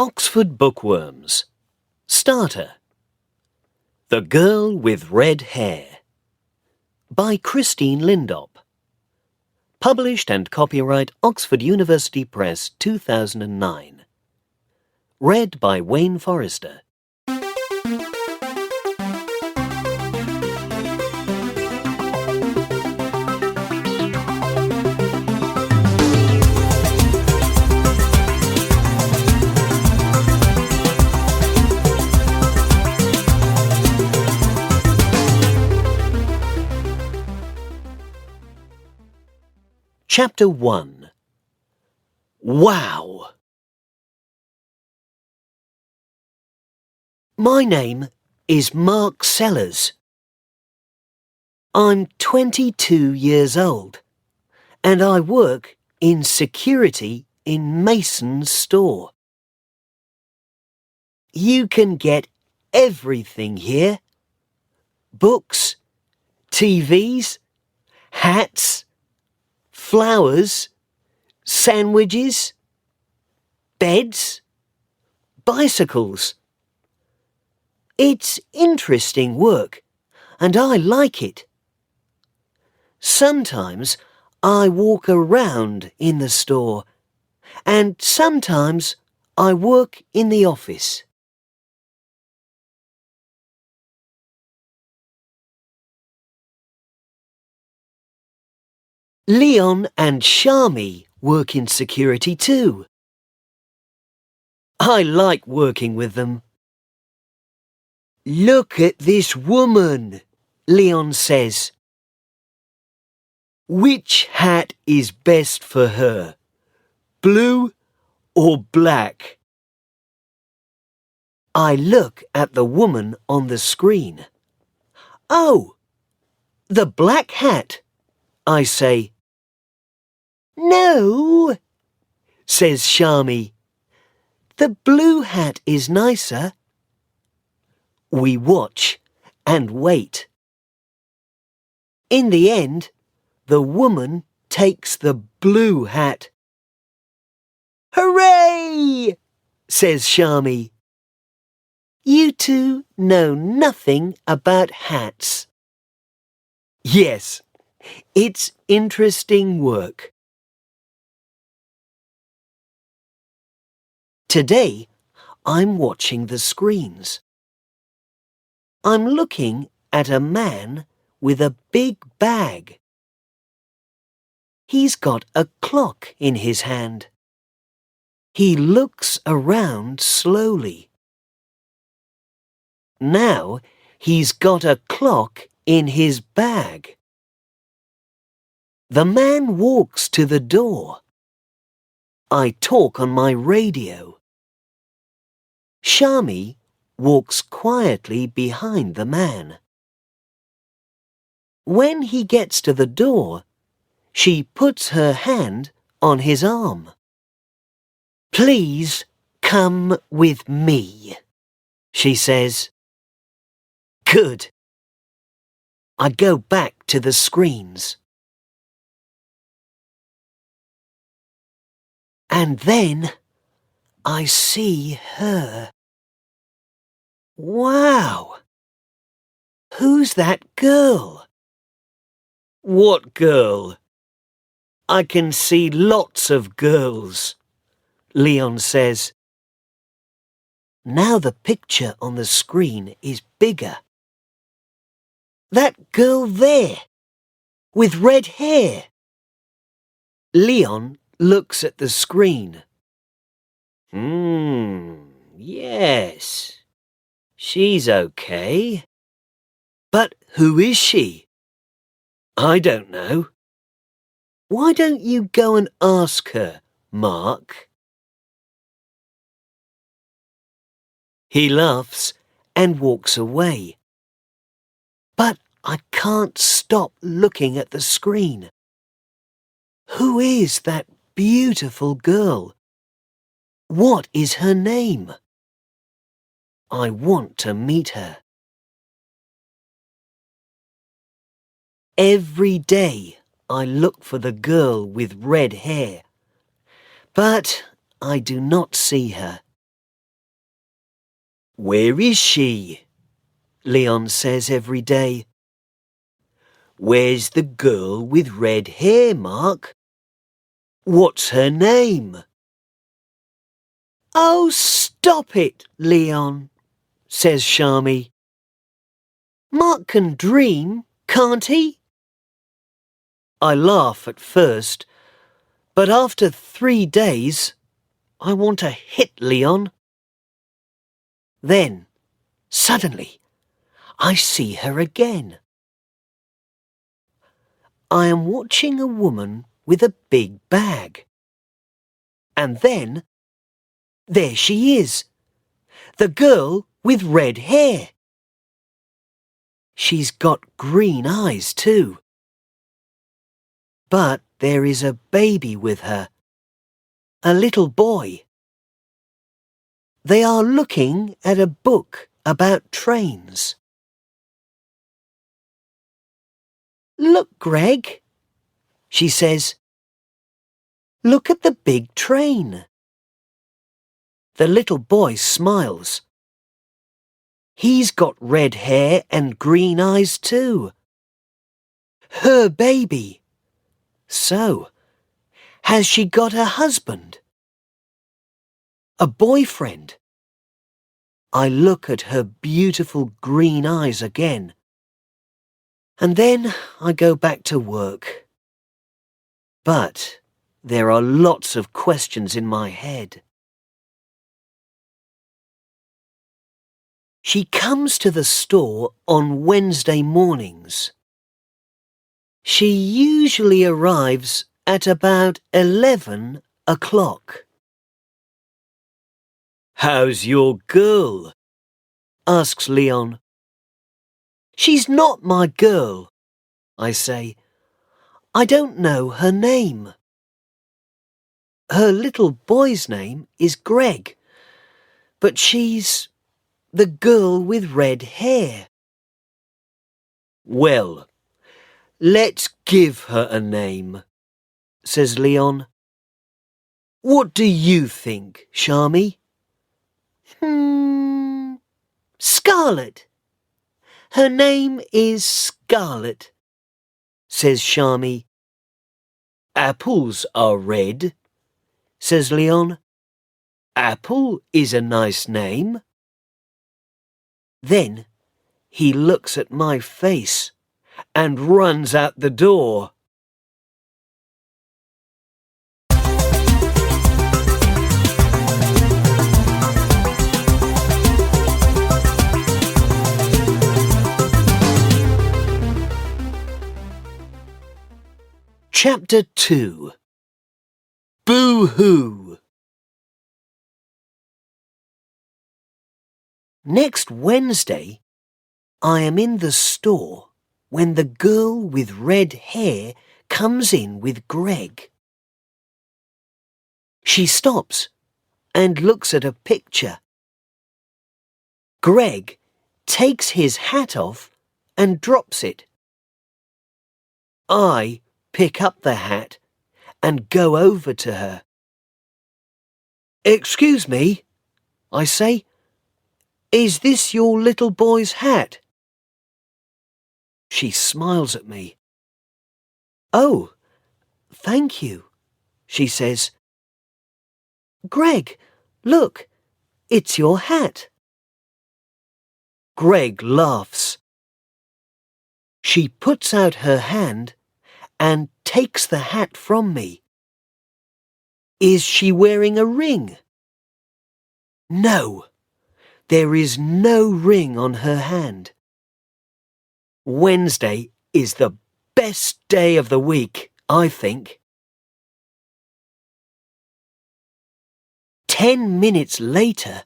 Oxford Bookworms. Starter. The Girl with Red Hair. By Christine Lindop. Published and copyright Oxford University Press 2009. Read by Wayne Forrester. Chapter 1. Wow! My name is Mark Sellers. I'm 22 years old and I work in security in Mason's store. You can get everything here. Books, TVs, hats, flowers, sandwiches, beds, bicycles. It's interesting work, and I like it. Sometimes I walk around in the store, and sometimes I work in the office. Leon and Shami work in security too. I like working with them. Look at this woman, Leon says. Which hat is best for her, blue or black? I look at the woman on the screen. Oh, the black hat, I say. No, says Shami. The blue hat is nicer. We watch and wait. In the end, the woman takes the blue hat. Hooray! Says Shami. You two know nothing about hats. Yes, it's interesting work. Today, I'm watching the screens. I'm looking at a man with a big bag. He's got a clock in his hand. He looks around slowly. Now he's got a clock in his bag. The man walks to the door. I talk on my radio. Shami walks quietly behind the man. When he gets to the door, she puts her hand on his arm. Please come with me, she says. Good. I go back to the screens. And then I see her. Wow! Who's that girl? What girl? I can see lots of girls, Leon says. Now the picture on the screen is bigger. That girl there, with red hair. Leon looks at the screen. Yes. She's okay. But who is she? I don't know. Why don't you go and ask her, Mark? He laughs and walks away. But I can't stop looking at the screen. Who is that beautiful girl? What is her name? I want to meet her. Every day I look for the girl with red hair, but I do not see her. Where is she? Leon says every day. Where's the girl with red hair, Mark? What's her name? Oh, stop it, Leon, says Shami. Mark can dream, can't he? I laugh at first, but after 3 days, I want to hit Leon. Then, suddenly, I see her again. I am watching a woman with a big bag. And then, there she is, the girl with red hair. She's got green eyes too. But there is a baby with her, a little boy. They are looking at a book about trains. Look, Greg, she says. Look at the big train. The little boy smiles. He's got red hair and green eyes too. Her baby. So, has she got a husband? A boyfriend? I look at her beautiful green eyes again. And then I go back to work. But there are lots of questions in my head. She comes to the store on Wednesday mornings. She usually arrives at about 11 o'clock. How's your girl? Asks Leon. She's not my girl, I say. I don't know her name. Her little boy's name is Greg, but she's the girl with red hair. Well, let's give her a name, says Leon. What do you think, Shami? Scarlet. Her name is Scarlet, says Shami. Apples are red, says Leon. Apple is a nice name. Then he looks at my face and runs out the door. Chapter 2. Boo-hoo. Next Wednesday, I am in the store when the girl with red hair comes in with Greg. She stops and looks at a picture. Greg takes his hat off and drops it. I pick up the hat and go over to her. Excuse me, I say. Is this your little boy's hat? She smiles at me. Oh, thank you, she says. Greg, look, it's your hat. Greg laughs. She puts out her hand and takes the hat from me. Is she wearing a ring? No, there is no ring on her hand. Wednesday is the best day of the week, I think. 10 minutes later,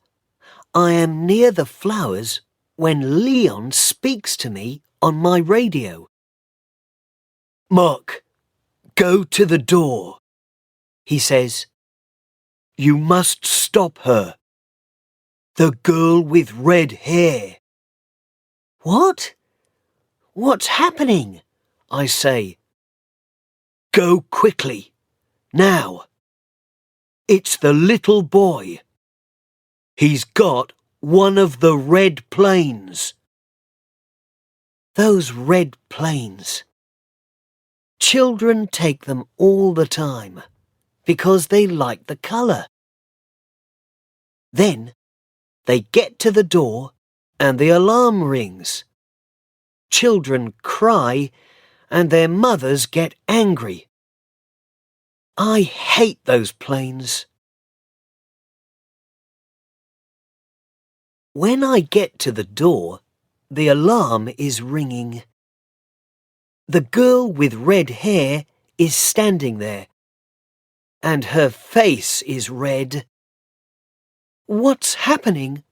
I am near the flowers when Leon speaks to me on my radio. Mark, go to the door, he says. You must stop her. The girl with red hair. What? What's happening? I say. Go quickly. Now. It's the little boy. He's got One of the red planes. Those red planes. Children take them all the time because they like the colour. Then they get to the door and the alarm rings. Children cry and their mothers get angry. I hate those planes. When I get to the door, the alarm is ringing. The girl with red hair is standing there, and her face is red. "What's happening?"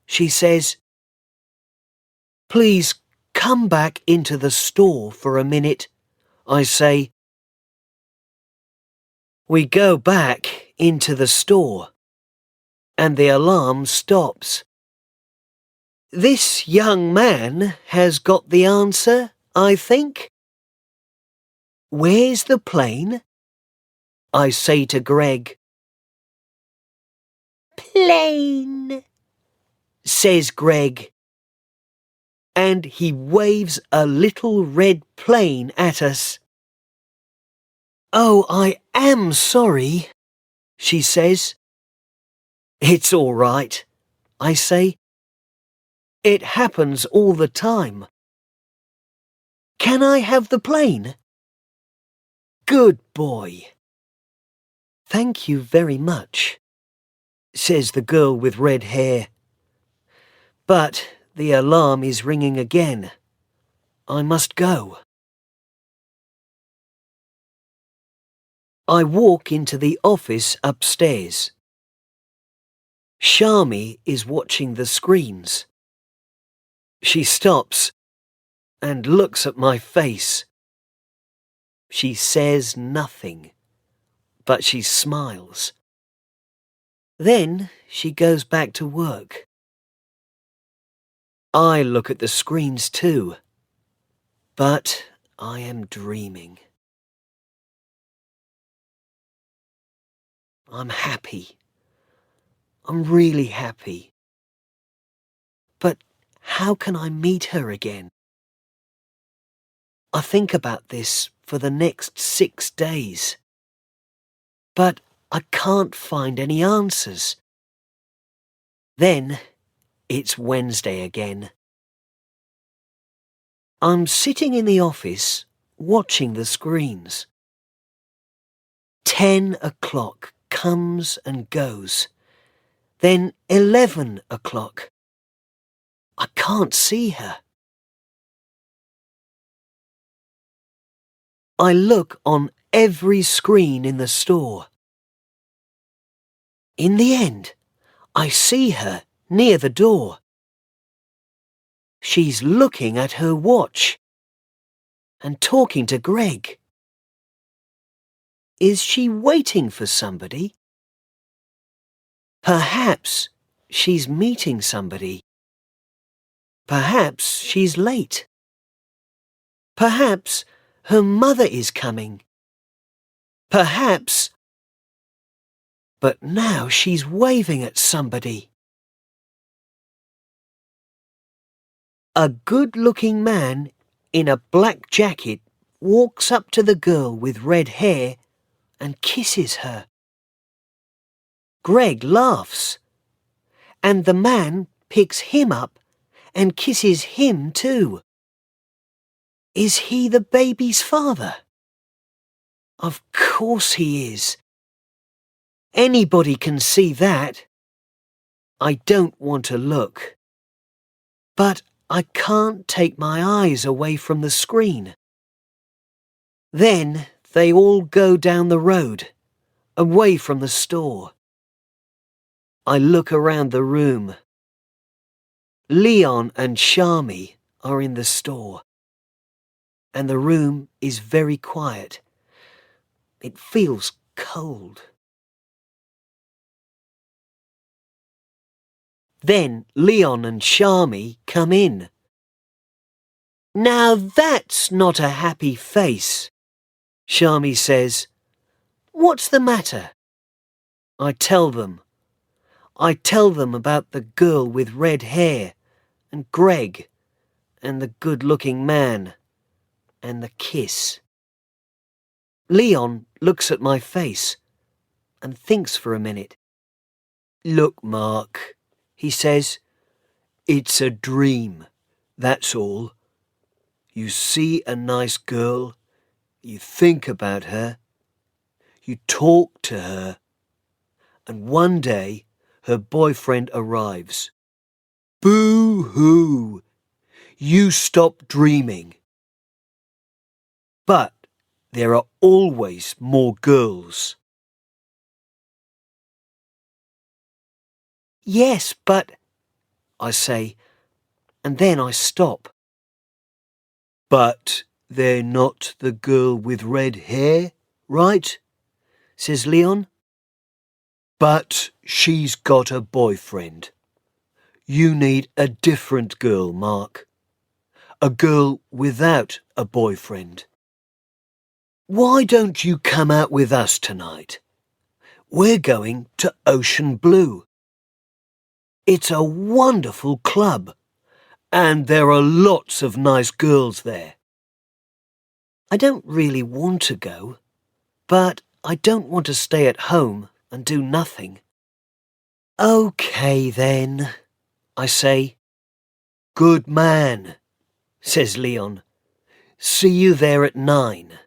she says. "Please come back into the store for a minute," I say. We go back into the store, and the alarm stops. This young man has got the answer, I think. "Where's the plane?" I say to Greg. "Plane," says Greg, and he waves a little red plane at us. "Oh, I am sorry," she says. "It's all right," I say. "It happens all the time. Can I have the plane?" "Good boy." "Thank you very much," says the girl with red hair. But the alarm is ringing again. I must go. I walk into the office upstairs. Shami is watching the screens. She stops and looks at my face. She says nothing, but she smiles. Then she goes back to work. I look at the screens too, but I am dreaming. I'm happy. I'm really happy. But how can I meet her again? I think about this for the next 6 days. But I can't find any answers. Then it's Wednesday again. I'm sitting in the office watching the screens. 10 o'clock comes and goes. Then 11 o'clock. I can't see her. I look on every screen in the store. In the end, I see her near the door. She's looking at her watch and talking to Greg. Is she waiting for somebody? Perhaps she's meeting somebody. Perhaps she's late. Perhaps her mother is coming. Perhaps... But now she's waving at somebody. A good-looking man in a black jacket walks up to the girl with red hair and kisses her. Greg laughs, and the man picks him up and kisses him too. Is he the baby's father? Of course he is. Anybody can see that. I don't want to look. But I can't take my eyes away from the screen. Then they all go down the road, away from the store. I look around the room. Leon and Shami are in the store, and the room is very quiet. It feels cold. Then Leon and Shami come in. "Now that's not a happy face," Shami says. "What's the matter?" I tell them. I tell them about the girl with red hair, and Greg, and the good-looking man, and the kiss. Leon looks at my face and thinks for a minute. "Look, Mark," he says, "it's a dream, that's all. You see a nice girl, you think about her, you talk to her, and one day her boyfriend arrives. Boo-hoo! You stop dreaming. But there are always more girls." "Yes, but," I say, and then I stop. "But they're not the girl with red hair, right?" says Leon. "But she's got a boyfriend. You need a different girl, Mark. A girl without a boyfriend. Why don't you come out with us tonight? We're going to Ocean Blue. It's a wonderful club, and there are lots of nice girls there." I don't really want to go, but I don't want to stay at home and do nothing. "Okay then," I say. "Good man," says Leon. "See you there at 9.